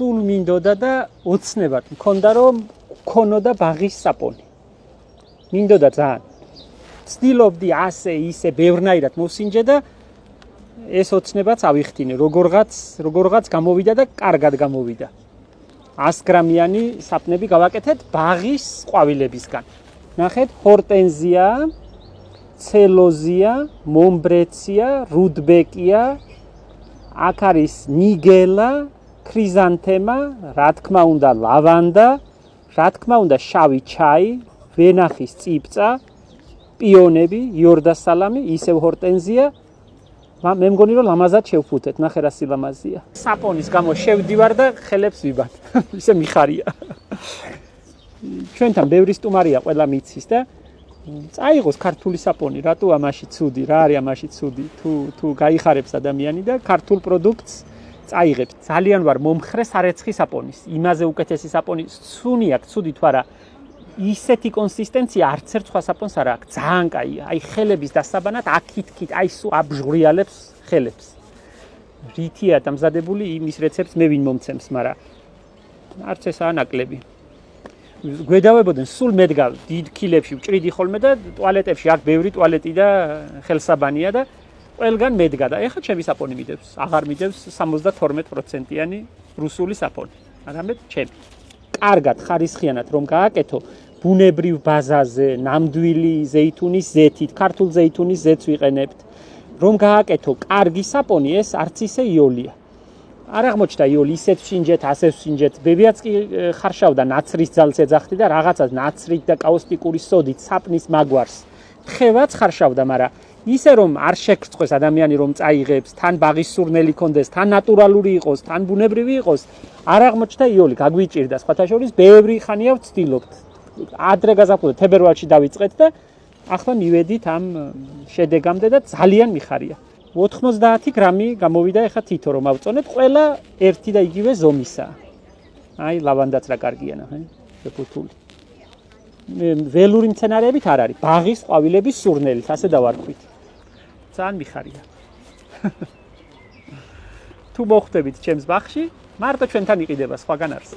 სულ მინდოდა და ოცნებად მქონდა რომ ქონოდა ბაღის საპონი. მინდოდა ძალიან. ცდილობდი ასე ისე ბევრნაირად მოვსინჯე და ეს ოცნებაც ავიხთინე. როგორღაც გამოვიდა და კარგად გამოვიდა. 100 გრამიანი საპნები გავაკეთეთ ბაღის ყვავილებისგან. ნახეთ, ჰორტენზია, ცელოზია, მომბრეცია, რუდბეკია, აქ არის ნიგელა, ქრიზანთემა, რა თქმა უნდა, ლავანდა, რა თქმა უნდა, შავი ჩაი, ვენახის წიფწა, პიონები, იორდასალამი, ისევ ჰორტენზია. მე მგონი რომ ლამაზად შევფუთეთ, ნახე რა სილამაზია. საპონის გამო შევდივარ და ხელებს ვიბად. ისე მიხარია. ჩვენთან ბევრი სტუმარია, ყველა მიცის და წაიღოს ქართული საპონი, რატო ამაში ცუდი, რა არის ამაში ცუდი, თუ გაიხარებს ადამიანი და ქართულ პროდუქტს წაიღებს. ძალიან ვარ მომხრე სარეცხი საპონის. იმაზე უკეთესი საპონი სუნი აქვს, ცუდი თუ არა. ისეთი კონსისტენცია არც ერთ სხვა საპონს არ აქვს. ძალიან კაია. აი ხელების დასაბანად აქითქით, აი სულ აბჟღვრიალებს ხელებს. რითია დამზადებული იმის რეცეპტს მე ვინ მომცემს, მაგრამ არც ესაა ნაკლები. გვედავებოდნენ სულ მედგა დიდ კილებში ვჭრიდი ხოლმე და ტუალეტებში აქ ბევრი ტუალეტი და ხელსაბანია და ყველგან მედგა და ეხლა ჩემი საპონი მიდევს. აღარ მიდევს 72%-იანი რუსული საპონი. არამედ ჩემი. კარგად ხარისხიანად რომ გააკეთო ბუნებრივ ბაზაზე, ნამდვილი ზეითუნის ზეთით, ქართულ ზეითუნის ზეთს ვიყენებთ. რომ გააკეთო კარგი საპონი, ეს არც ისე იოლია. არ აღმოჩნდა იოლი ისეთ ვსინჯეთ, ასე ვსინჯეთ. ბებიაც კი ხარშავდა ნაცრის ძალს ეძახდი და რაღაცას ნაცრით და კაუსტიკური სოდით საპნის მაგვარს. თხევაც ხარშავდა, მაგრამ ისე რომ არ შეგწყვეს ადამიანი რომ წაიღებს, თან ბაღის სურნელი კონდეს, თან ნატურალური იყოს, თან ბუნებრივი იყოს, არ აღმოჩნდა იოლი, გაგვიჭირდა სხვათა შორის ბევრი ხანია ვცდილობთ. ადრე გაზაფხულზე თებერვალში დავიწყეთ და ახლა მივედით ამ შედეგამდე და ძალიან მიხარია. 90 გრამი გამოვიდა ეხა თითო რომ ავწონეთ, ყველა ერთი და იგივე ზომისაა. აი ლავანდაც რა კარგია ნახე, შეფუთული. ველური მცენარეებით არ არის, ბაღის ყვავილების სურნელით, ასე დავარქვით. ძალიან მიხარია. თუ მოხვდებით ჩემს ბაღში, მარტო ჩვენთან იყიდება, სხვაგან არს.